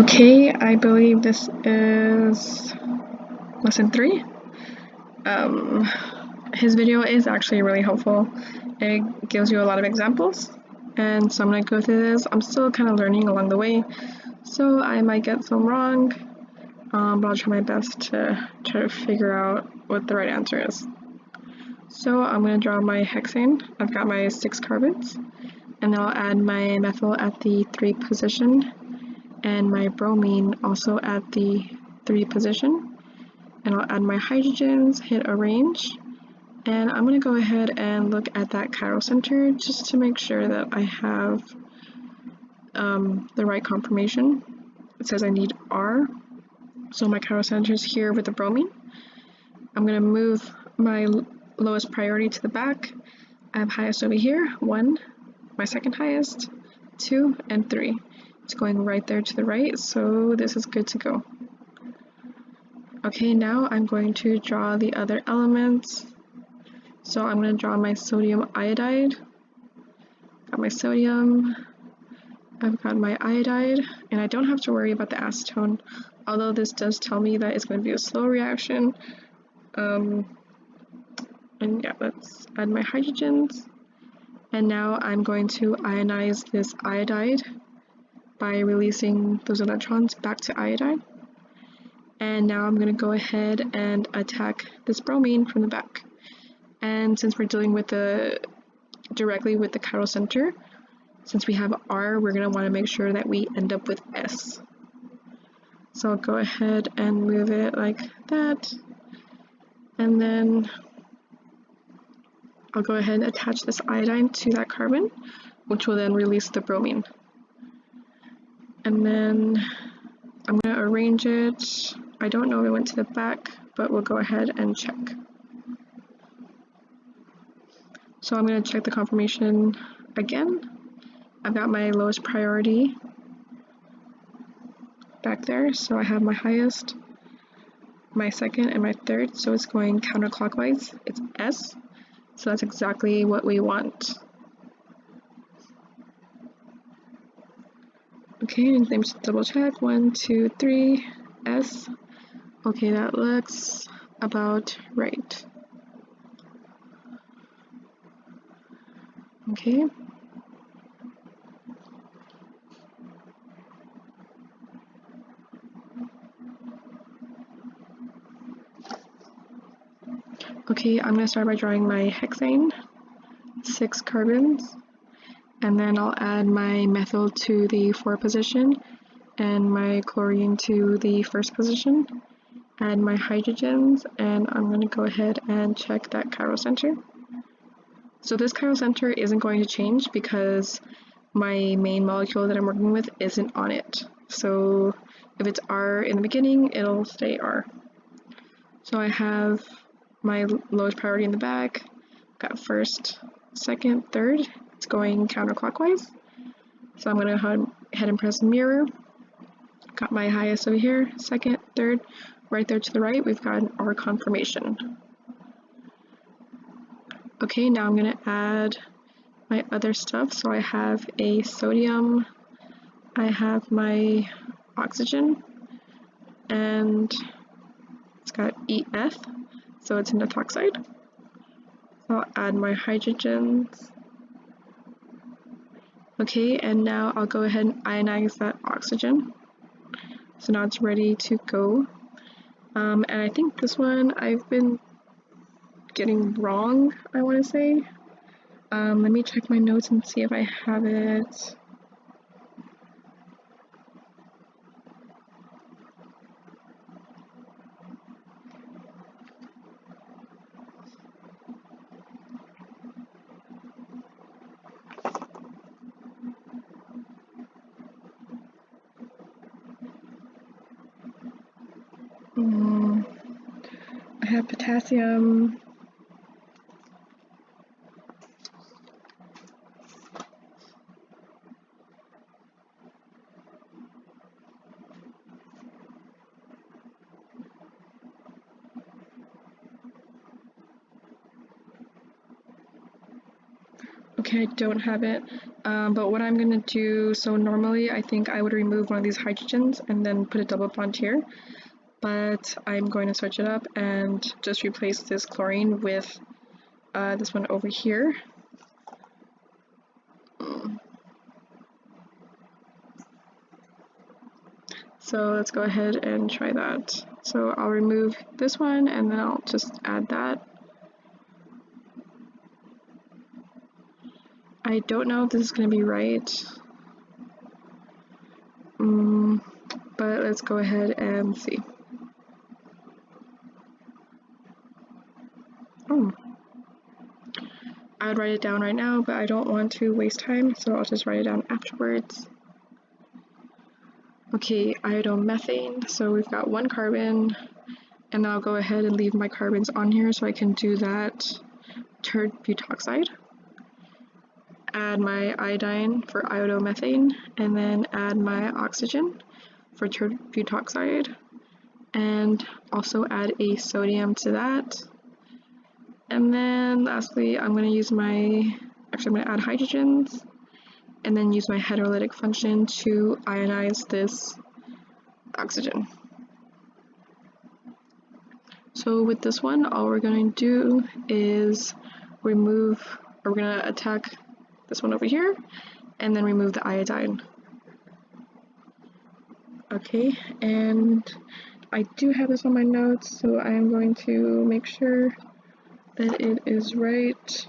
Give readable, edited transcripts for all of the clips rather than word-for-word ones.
Okay, I believe this is lesson 3. His video is actually really helpful. It gives you a lot of examples, and so I'm going to go through this. I'm still kind of learning along the way, so I might get some wrong, but I'll try my best to try to figure out what the right answer is. So I'm going to draw my hexane. I've got my 6 carbons, and then I'll add my methyl at the 3 position, and my bromine also at the 3 position, and I'll add my hydrogens, hit arrange, and I'm going to go ahead and look at that chiral center just to make sure that I have the right conformation. It says I need R, so my chiral center is here with the bromine. I'm going to move my lowest priority to the back. I have highest over here, 1, my second highest, 2, and 3. It's going right there to the right, so this is good to go. Okay, now I'm going to draw the other elements. So I'm going to draw my sodium iodide. Got my sodium, I've got my iodide, and I don't have to worry about the acetone, although this does tell me that it's going to be a slow reaction. And yeah, let's add my hydrogens. And now I'm going to ionize this iodide by releasing those electrons back to iodide. And now I'm going to go ahead and attack this bromine from the back. And since we're dealing with directly with the chiral center, since we have R, we're going to want to make sure that we end up with S. So I'll go ahead and move it like that. And then I'll go ahead and attach this iodine to that carbon, which will then release the bromine. And then I'm going to arrange it. I don't know if it went to the back, but we'll go ahead and check. So I'm going to check the conformation again. I've got my lowest priority back there, so I have my highest, my second, and my third, so it's going counterclockwise. It's S, so that's exactly what we want. Okay, and let me just double check. 1, 2, 3, S. Okay, that looks about right. Okay. Okay, I'm going to start by drawing my hexane, 6 carbons, and then I'll add my methyl to the 4 position and my chlorine to the 1st position, add my hydrogens, and I'm going to go ahead and check that chiral center. So this chiral center isn't going to change because my main molecule that I'm working with isn't on it. So if it's R in the beginning, it'll stay R. So I have my lowest priority in the back, got 1st, 2nd, 3rd. It's going counterclockwise. So I'm going to go ahead and press mirror. Got my highest over here, 2nd, 3rd. Right there to the right, we've got our conformation. Okay, now I'm going to add my other stuff. So I have a sodium, I have my oxygen, and it's got EF, so it's an ethoxide. So I'll add my hydrogens. Okay, and now I'll go ahead and ionize that oxygen. So now it's ready to go. And I think this one I've been getting wrong, I want to say. Let me check my notes and see if I have it. I have potassium. Okay, I don't have it, but what I'm gonna do, so normally I think I would remove one of these hydrogens and then put a double bond here, but I'm going to switch it up and just replace this chlorine with this one over here. So let's go ahead and try that. So I'll remove this one and then I'll just add that. I don't know if this is going to be right, but let's go ahead and see. I would write it down right now, but I don't want to waste time, so I'll just write it down afterwards. Okay, iodomethane, so we've got one carbon, and I'll go ahead and leave my carbons on here so I can do that butoxide. Add my iodine for iodomethane, and then add my oxygen for butoxide, and also add a sodium to that. And then lastly, I'm going to use I'm going to add hydrogens, and then use my hydrolytic function to ionize this oxygen. So with this one, all we're going to do is we're going to attack this one over here, and then remove the iodine. Okay, and I do have this on my notes, so I am going to make sure that it is right.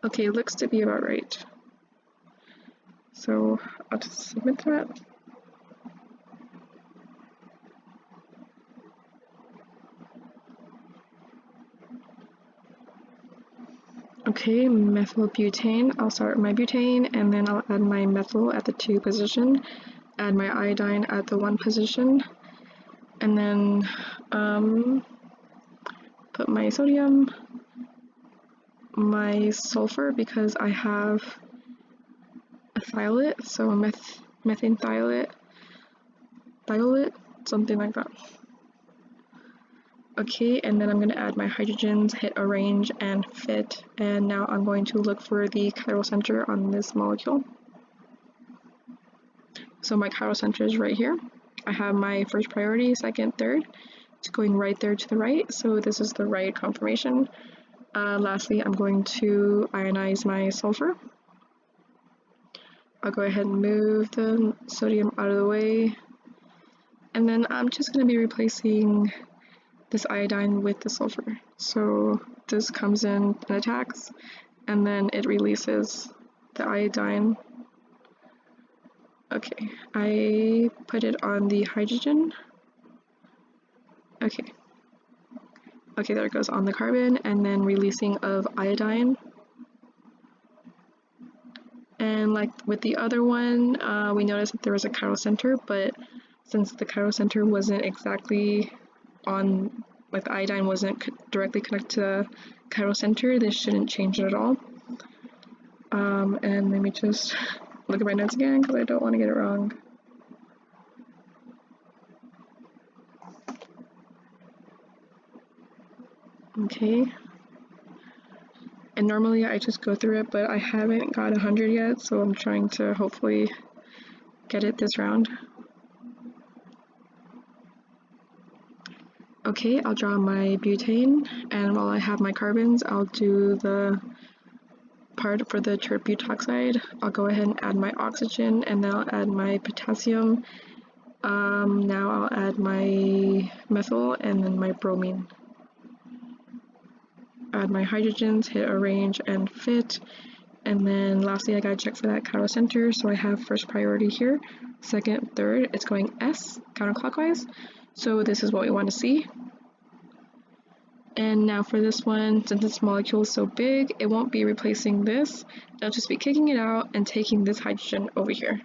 Okay, it looks to be about right. So I'll just submit that. Okay, methylbutane. I'll start with my butane, and then I'll add my methyl at the 2 position, add my iodine at the 1 position, and then put my sodium, my sulfur, because I have a thiolate, so methane thiolate, something like that. Okay, and then I'm going to add my hydrogens, hit arrange and fit, and now I'm going to look for the chiral center on this molecule. So my chiral center is right here. I have my first priority, second, third. It's going right there to the right, so this is the right conformation. Lastly, I'm going to ionize my sulfur. I'll go ahead and move the sodium out of the way, and then I'm just going to be replacing this iodine with the sulfur. So this comes in and attacks, and then it releases the iodine. Okay, I put it on the hydrogen. Okay, there it goes on the carbon, and then releasing of iodine. And like with the other one, we noticed that there was a chiral center, but since the chiral center wasn't exactly on, like the iodine wasn't directly connected to the chiral center, this shouldn't change it at all. And let me just look at my notes again because I don't want to get it wrong. Okay. And normally I just go through it, but I haven't got 100 yet, so I'm trying to hopefully get it this round. Okay, I'll draw my butane, and while I have my carbons, I'll do the part for the butoxide. I'll go ahead and add my oxygen, and then I'll add my potassium. Now I'll add my methyl and then my bromine. Add my hydrogens, hit arrange and fit, and then lastly I gotta check for that chiral center, so I have first priority here, second, third, it's going S counterclockwise, so this is what we want to see. And now for this one, since this molecule is so big, it won't be replacing this, it'll just be kicking it out and taking this hydrogen over here.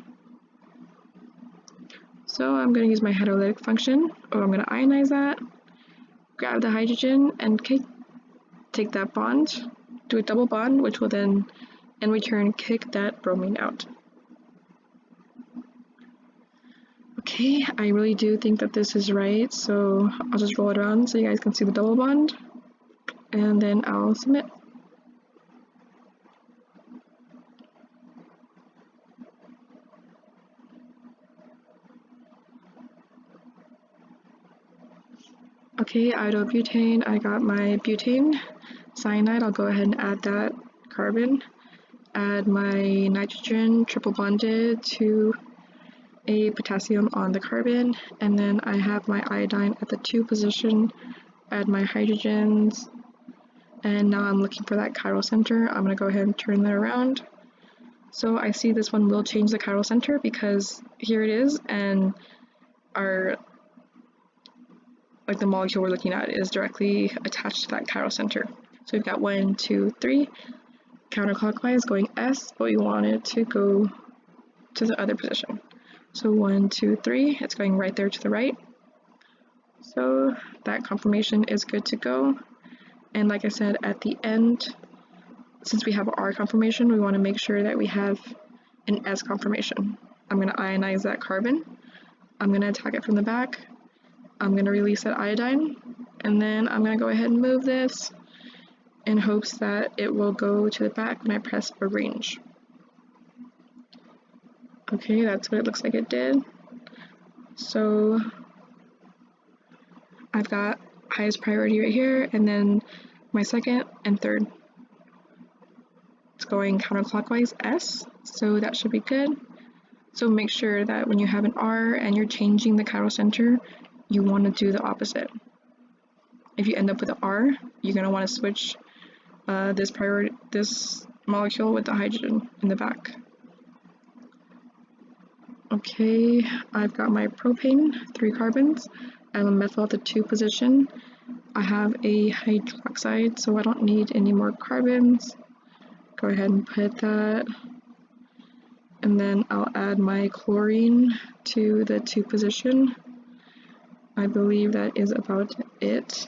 So I'm going to use my hydrolytic function, or I'm going to ionize that, grab the hydrogen, and take that bond, do a double bond, which will then in return kick that bromine out. Okay, I really do think that this is right, so I'll just roll it around so you guys can see the double bond, and then I'll submit. Okay, iodobutane, I got my butane. Cyanide, I'll go ahead and add that carbon. Add my nitrogen triple bonded to a potassium on the carbon, and then I have my iodine at the 2 position. Add my hydrogens, and now I'm looking for that chiral center. I'm going to go ahead and turn that around. So I see this one will change the chiral center because here it is, and our the molecule we're looking at is directly attached to that chiral center. So we've got 1, 2, 3 counterclockwise going S, but we want it to go to the other position. So 1, 2, 3, it's going right there to the right. So that conformation is good to go. And like I said, at the end, since we have our conformation, we want to make sure that we have an S conformation. I'm going to ionize that carbon. I'm going to attack it from the back. I'm going to release that iodine, and then I'm going to go ahead and move this in hopes that it will go to the back when I press arrange. Okay, that's what it looks like it did. So I've got highest priority right here, and then my second and third. It's going counterclockwise S, so that should be good. So make sure that when you have an R and you're changing the chiral center, you want to do the opposite. If you end up with an R, you're going to want to switch this molecule with the hydrogen in the back. Okay, I've got my propane, 3 carbons. I have a methyl at the 2 position. I have a hydroxide, so I don't need any more carbons. Go ahead and put that. And then I'll add my chlorine to the 2 position. I believe that is about it.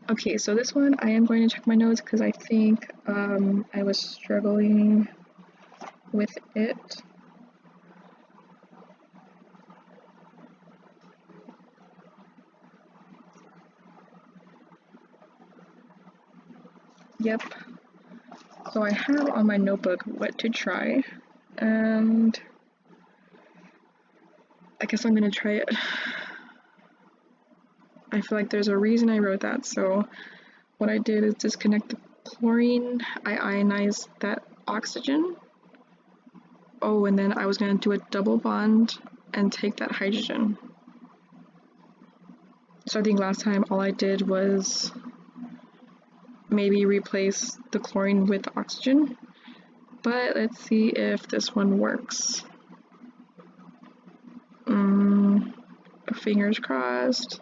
Okay, so this one I am going to check my notes because I think I was struggling with it. Yep. So I have on my notebook what to try, and I guess I'm gonna try it. I feel like there's a reason I wrote that, so what I did is disconnect the chlorine, I ionized that oxygen. Oh, and then I was gonna do a double bond and take that hydrogen. So I think last time all I did was maybe replace the chlorine with the oxygen, but let's see if this one works. Fingers crossed.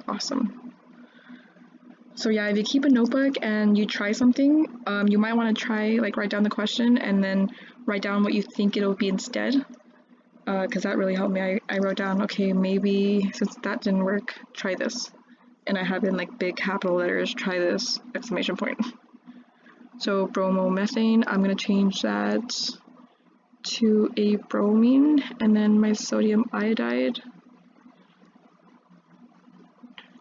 Awesome. So yeah, if you keep a notebook and you try something, you might want to try, write down the question and then write down what you think it'll be instead, because that really helped me. I wrote down, okay, maybe since that didn't work, try this. And I have in big capital letters, try this, exclamation point. So bromomethane, I'm going to change that to a bromine, and then my sodium iodide.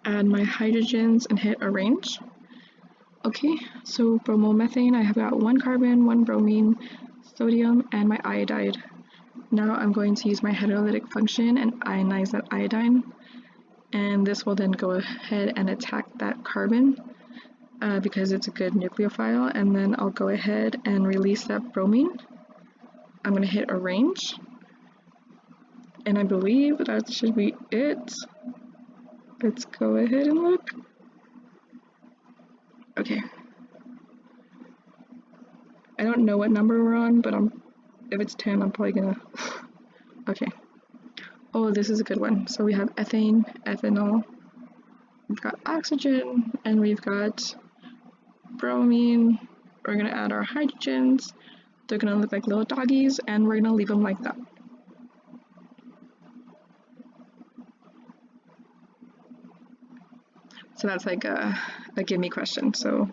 Add my hydrogens and hit arrange. Okay, so bromomethane, I have got 1 carbon, 1 bromine, sodium, and my iodide. Now I'm going to use my hydrolytic function and ionize that iodine, and this will then go ahead and attack that carbon because it's a good nucleophile, and then I'll go ahead and release that bromine. I'm going to hit arrange, and I believe that should be it. Let's go ahead and look. Okay. I don't know what number we're on, but if it's 10, I'm probably gonna... Okay. Oh, this is a good one. So we have ethane, ethanol, we've got oxygen, and we've got bromine. We're gonna add our hydrogens. They're gonna look like little doggies, and we're gonna leave them like that. So that's like a gimme question, so,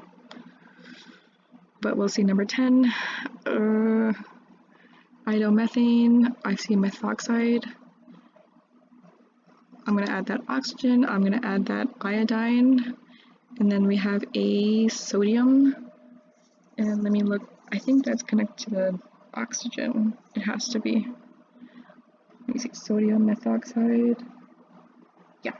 but we'll see number 10. Idomethane, I see methoxide. I'm gonna add that oxygen, I'm gonna add that iodine, and then we have a sodium. And let me look, I think that's connected to the oxygen. It has to be. Let me see, sodium methoxide. Yeah.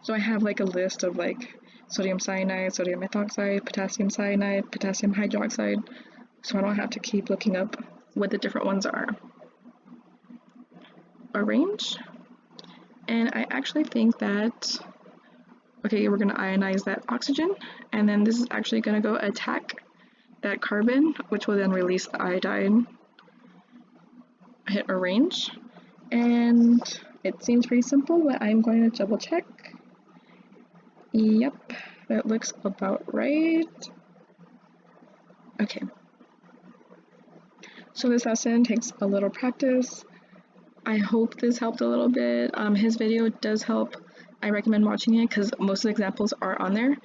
So I have like a list of like sodium cyanide, sodium methoxide, potassium cyanide, potassium hydroxide, so I don't have to keep looking up what the different ones are. Arrange. And I actually think that, okay, we're gonna ionize that oxygen, and then this is actually gonna go attack that carbon, which will then release the iodine. Hit arrange, and it seems pretty simple, but I'm going to double check. Yep, that looks about right. Okay. So this lesson takes a little practice. I hope this helped a little bit. His video does help. I recommend watching it because most of the examples are on there,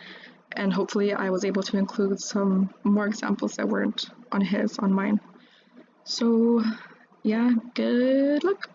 and hopefully I was able to include some more examples that weren't on mine. So yeah, good luck.